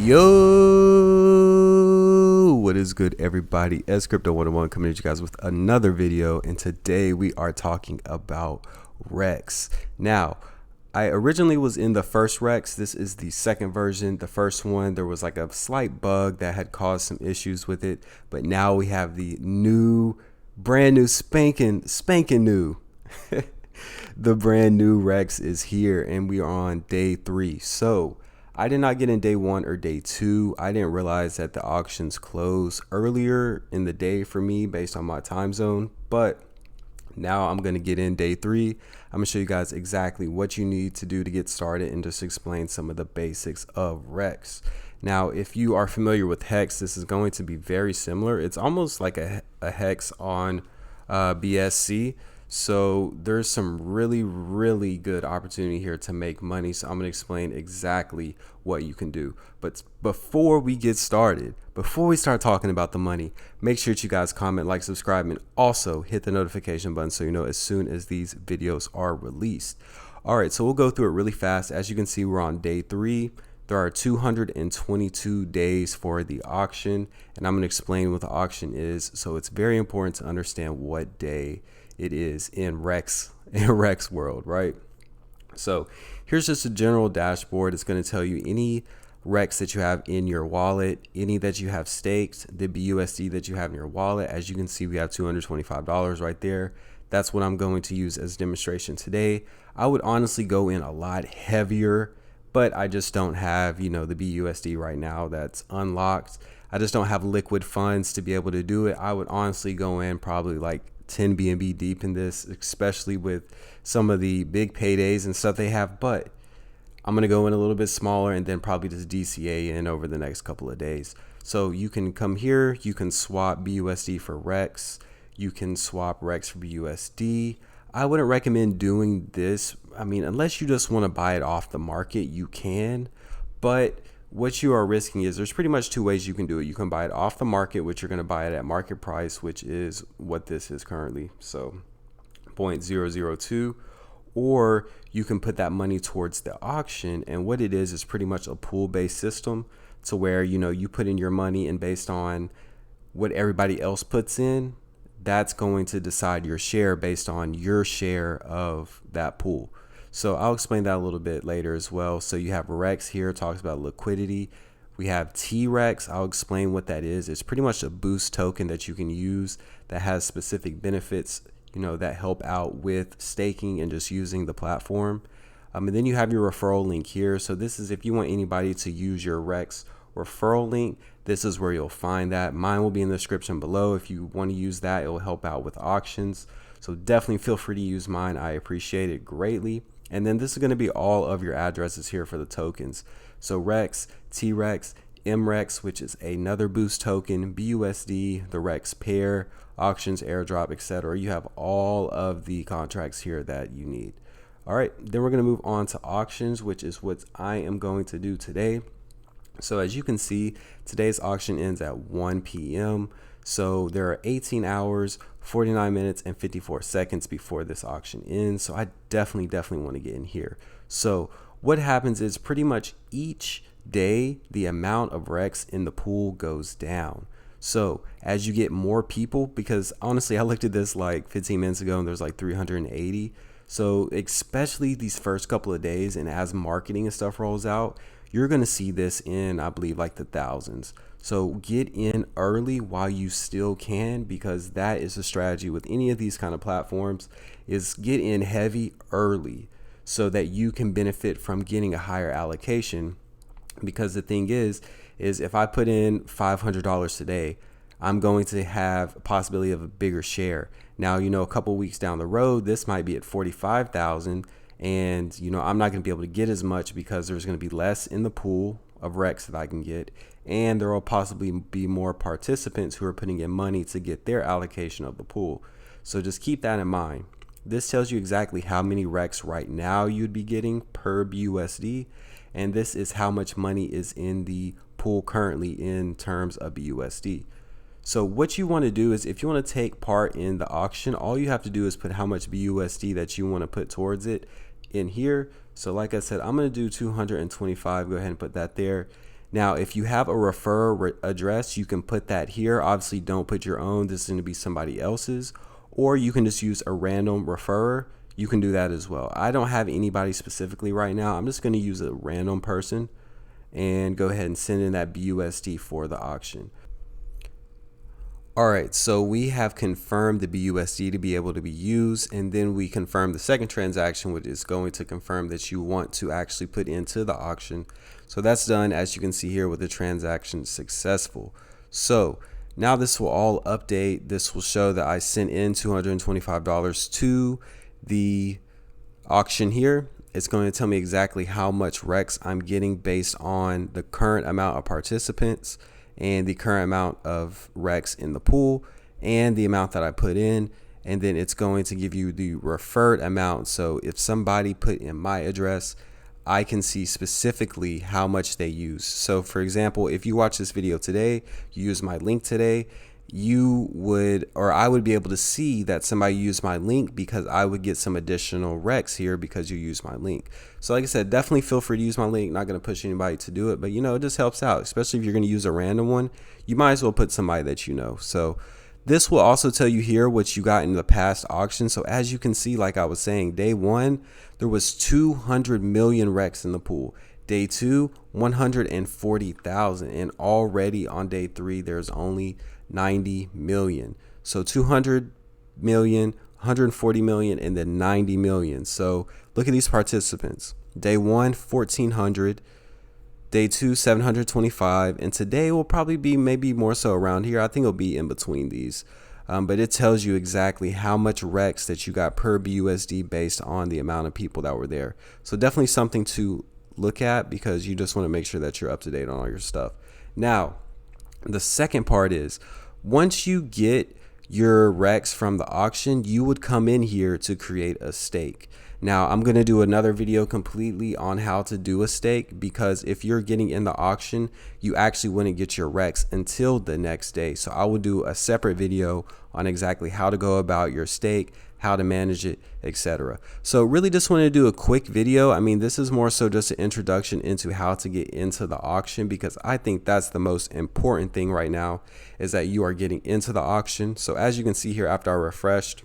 Yo, what is good, everybody? S Crypto 101 coming at you guys with another video, and today we are talking about REX. Now, I originally was in the first REX. This is the second version. The first one, there was like a slight bug that had caused some issues with it, but now we have the brand new spanking new. The brand new REX is here, and we are on day 3. So I did not get in day 1 or day 2. I didn't realize that the auctions close earlier in the day for me based on my time zone, but now I'm going to get in day 3. I'm going to show you guys exactly what you need to do to get started and just explain some of the basics of REX. Now, if you are familiar with HEX, this is going to be very similar. It's almost like a HEX on BSC. So there's some really good opportunity here to make money. So I'm going to explain exactly what you can do. But before we get started, before we start talking about the money, make sure that you guys comment, like, subscribe, and also hit the notification button so you know as soon as these videos are released. All right, so we'll go through it really fast. As you can see, we're on day 3. There are 222 days for the auction, and I'm going to explain what the auction is. So it's very important to understand what day it is in REX world, right? So here's just a general dashboard. It's going to tell you any REX that you have in your wallet, any that you have staked, the BUSD that you have in your wallet. As you can see, we have $225 right there. That's what I'm going to use as a demonstration today. I would honestly go in a lot heavier, but I just don't have, the BUSD right now that's unlocked. I just don't have liquid funds to be able to do it. I would honestly go in probably like 10 BNB deep in this, especially with some of the big paydays and stuff they have, but I'm going to go in a little bit smaller and then probably just DCA in over the next couple of days. So you can come here, you can swap BUSD for REX, you can swap REX for BUSD. I wouldn't recommend doing this. I mean, unless you just want to buy it off the market, you can, but what you are risking is there's pretty much 2 ways you can do it. You can buy it off the market, which you're going to buy it at market price, which is what this is currently, so 0.002, or you can put that money towards the auction. And what it is pretty much a pool-based system to where, you put in your money, and based on what everybody else puts in, that's going to decide your share based on your share of that pool. So I'll explain that a little bit later as well. So you have REX here, talks about liquidity. We have TREX. I'll explain what that is. It's pretty much a boost token that you can use that has specific benefits, that help out with staking and just using the platform. And then you have your referral link here. So this is if you want anybody to use your REX referral link, this is where you'll find that. Mine will be in the description below. If you want to use that, it will help out with auctions. So definitely feel free to use mine. I appreciate it greatly. And then this is going to be all of your addresses here for the tokens. So REX, TREX, MREX, which is another boost token, BUSD, the REX pair, auctions, airdrop, etc. You have all of the contracts here that you need. All right, then we're going to move on to auctions, which is what I am going to do today. So as you can see, today's auction ends at 1 p.m. So there are 18 hours, 49 minutes, and 54 seconds before this auction ends. So I definitely want to get in here. So what happens is pretty much each day, the amount of REX in the pool goes down. So as you get more people, because honestly, I looked at this like 15 minutes ago and there's like 380. So especially these first couple of days, and as marketing and stuff rolls out, you're going to see this in, I believe, like the thousands. So get in early while you still can, because that is a strategy with any of these kind of platforms, is get in heavy early so that you can benefit from getting a higher allocation. Because the thing is if I put in $500 today, I'm going to have a possibility of a bigger share. Now, a couple weeks down the road, this might be at 45,000, and I'm not going to be able to get as much because there's going to be less in the pool of REX that I can get, and there will possibly be more participants who are putting in money to get their allocation of the pool. So just keep that in mind. This tells you exactly how many REX right now you'd be getting per BUSD, and this is how much money is in the pool currently in terms of BUSD. So what you want to do is, if you want to take part in the auction, all you have to do is put how much BUSD that you want to put towards it in here. So like I said, I'm going to do 225. Go ahead and put that there. Now, if you have a referral address, you can put that here. Obviously, don't put your own. This is going to be somebody else's. Or you can just use a random referrer. You can do that as well. I don't have anybody specifically right now. I'm just going to use a random person and go ahead and send in that BUSD for the auction. All right, so we have confirmed the BUSD to be able to be used, and then we confirm the second transaction, which is going to confirm that you want to actually put into the auction. So that's done, as you can see here, with the transaction successful. So now this will all update. This will show that I sent in $225 to the auction here. It's going to tell me exactly how much REX I'm getting based on the current amount of participants and the current amount of REX in the pool and the amount that I put in. And then it's going to give you the referred amount. So if somebody put in my address, I can see specifically how much they use. So for example, if you watch this video today, you use my link today, you would, or I would be able to see that somebody used my link because I would get some additional REX here because you use my link. So like I said, definitely feel free to use my link. Not going to push anybody to do it, but you know, it just helps out, especially if you're going to use a random one. You might as well put somebody that you know. So this will also tell you here what you got in the past auction. So as you can see, like I was saying, day one, there was 200 million REX in the pool. Day two, 140,000. And already on day three, there's only 90 million. So 200 million, 140 million, and then 90 million. So look at these participants. Day one, 1,400. Day two, 725. And today will probably be maybe more so around here. I think it'll be in between these. But it tells you exactly how much REX that you got per BUSD based on the amount of people that were there. So definitely something to look at because you just want to make sure that you're up to date on all your stuff. Now, the second part is once you get your REX from the auction, you would come in here to create a stake. Now, I'm going to do another video completely on how to do a stake because if you're getting in the auction, you actually wouldn't get your REX until the next day. So I will do a separate video on exactly how to go about your stake, how to manage it, etc. So really just want to do a quick video. I mean, this is more so just an introduction into how to get into the auction because I think that's the most important thing right now is that you are getting into the auction. So as you can see here, after I refreshed,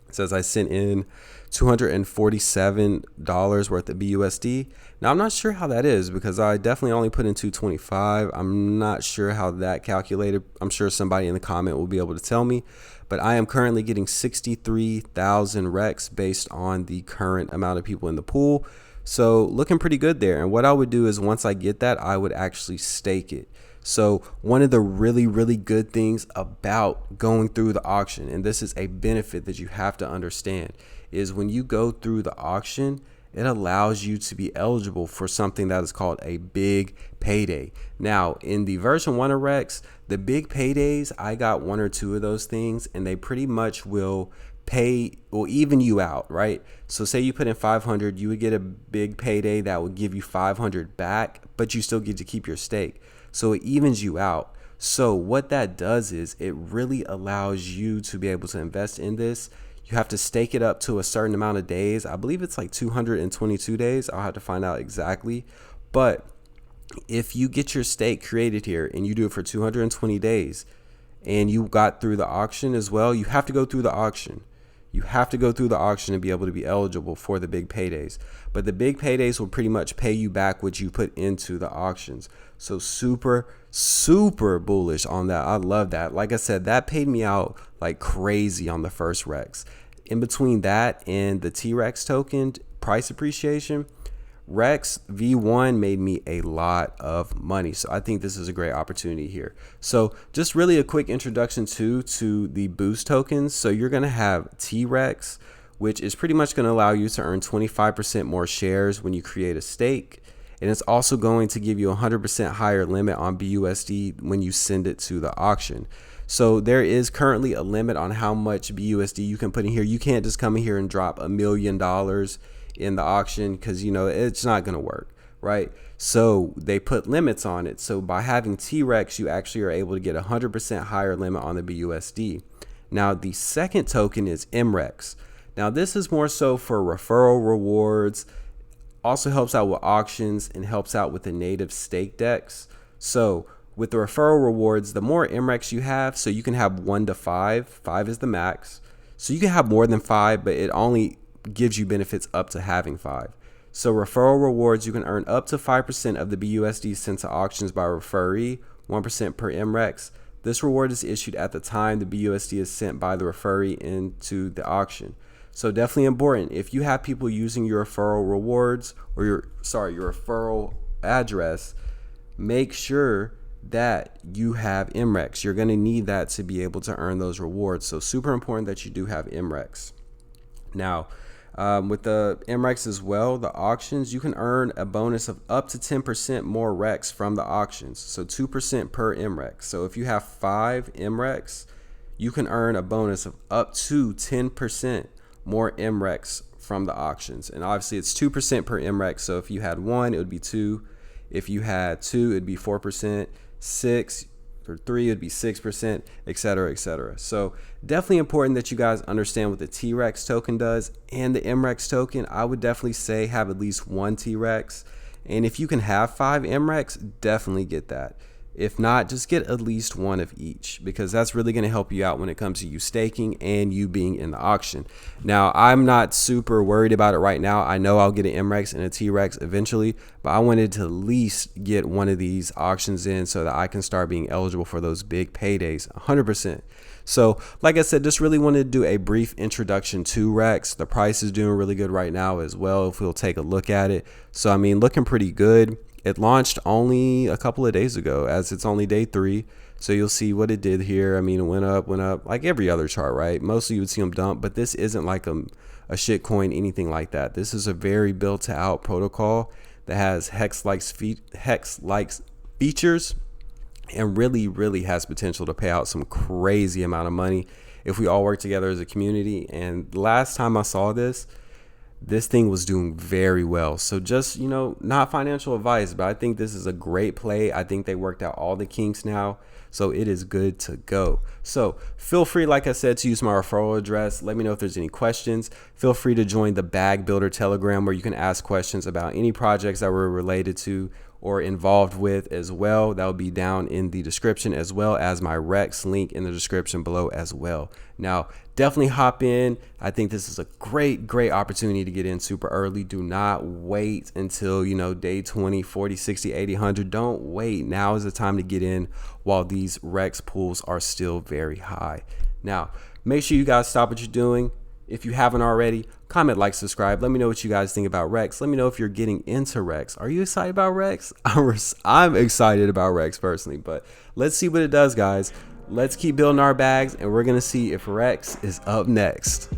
it says I sent in $247 worth of BUSD. Now I'm not sure how that is because I definitely only put in 225. I'm not sure how that calculated. I'm sure somebody in the comment will be able to tell me, but I am currently getting 63,000 REX based on the current amount of people in the pool. So looking pretty good there. And what I would do is once I get that, I would actually stake it. So one of the really good things about going through the auction, and this is a benefit that you have to understand, is when you go through the auction, it allows you to be eligible for something that is called a big payday. Now, in the version 1 of REX, the big paydays, I got one or two of those things, and they pretty much will even you out, right? So say you put in 500, you would get a big payday that would give you 500 back, but you still get to keep your stake. So it evens you out. So what that does is it really allows you to be able to invest in this. You have to stake it up to a certain amount of days. I believe it's like 222 days. I'll have to find out exactly. But if you get your stake created here and you do it for 220 days and you got through the auction as well, you have to go through the auction. You have to go through the auction to be able to be eligible for the big paydays. But the big paydays will pretty much pay you back what you put into the auctions. So super bullish on that. I love that. Like I said, that paid me out like crazy on the first REX. In between that and the T-Rex token price appreciation, REX V1 made me a lot of money. So I think this is a great opportunity here. So just really a quick introduction to the boost tokens. So you're going to have T-Rex, which is pretty much going to allow you to earn 25% more shares when you create a stake. And it's also going to give you a 100% higher limit on BUSD when you send it to the auction. So there is currently a limit on how much BUSD you can put in here. You can't just come in here and drop $1 million in the auction because, you know, it's not going to work, right? So they put limits on it. So by having T-Rex, you actually are able to get a 100% higher limit on the BUSD. Now, the second token is MREX. Now, this is more so for referral rewards. Also helps out with auctions and helps out with the native stake decks. So with the referral rewards, the more MREX you have, so you can have 1 to 5. 5 is the max. So you can have more than 5, but it only gives you benefits up to having 5. So referral rewards, you can earn up to 5% of the BUSD sent to auctions by referee, 1% per MREX. This reward is issued at the time the BUSD is sent by the referee into the auction. So definitely important. If you have people using your referral rewards or your referral address, make sure that you have MREX. You're going to need that to be able to earn those rewards. So super important that you do have MREX. Now, with the MREX as well, the auctions, you can earn a bonus of up to 10% more REX from the auctions. So 2% per MREX. So if you have 5 MREX, you can earn a bonus of up to 10% more MREX from the auctions. And obviously it's 2% per MREX. So if you had 1, it would be 2. If you had 2, it'd be 4%, 6 or 3, it'd be 6%, etc., etc. So definitely important that you guys understand what the T-Rex token does and the MREX token. I would definitely say have at least 1 T-Rex. And if you can have 5 MREX, definitely get that. If not, just get at least 1 of each, because that's really going to help you out when it comes to you staking and you being in the auction. Now, I'm not super worried about it right now. I know I'll get an MREX and a T-Rex eventually, but I wanted to at least get one of these auctions in so that I can start being eligible for those big paydays 100%. So like I said, just really wanted to do a brief introduction to REX. The price is doing really good right now as well, if we'll take a look at it. So I mean, looking pretty good. It launched only a couple of days ago, as it's only day 3. So you'll see what it did here. I mean, it went up like every other chart, right? Mostly you would see them dump, but this isn't like a shit coin, anything like that. This is a very built out protocol that has HEX-like features and really has potential to pay out some crazy amount of money if we all work together as a community. And last time I saw this thing was doing very well. So just, you know, not financial advice, but I think this is a great play. I think they worked out all the kinks now, so it is good to go. So feel free, like I said, to use my referral address. Let me know if there's any questions. Feel free to join the Bag Builder Telegram, where you can ask questions about any projects that we're related to or involved with as well. That will be down in the description, as well as my REX link in the description below as well. Now, definitely hop in. I think this is a great opportunity to get in super early. Do not wait until, you know, day 20, 40, 60, 80, 100. Don't wait. Now is the time to get in while these REX pools are still very high. Now, make sure you guys stop what you're doing. If you haven't already, comment, like, subscribe. Let me know what you guys think about REX. Let me know if you're getting into REX. Are you excited about REX? I'm excited about REX personally, but let's see what it does, guys. Let's keep building our bags, and we're going to see if REX is up next.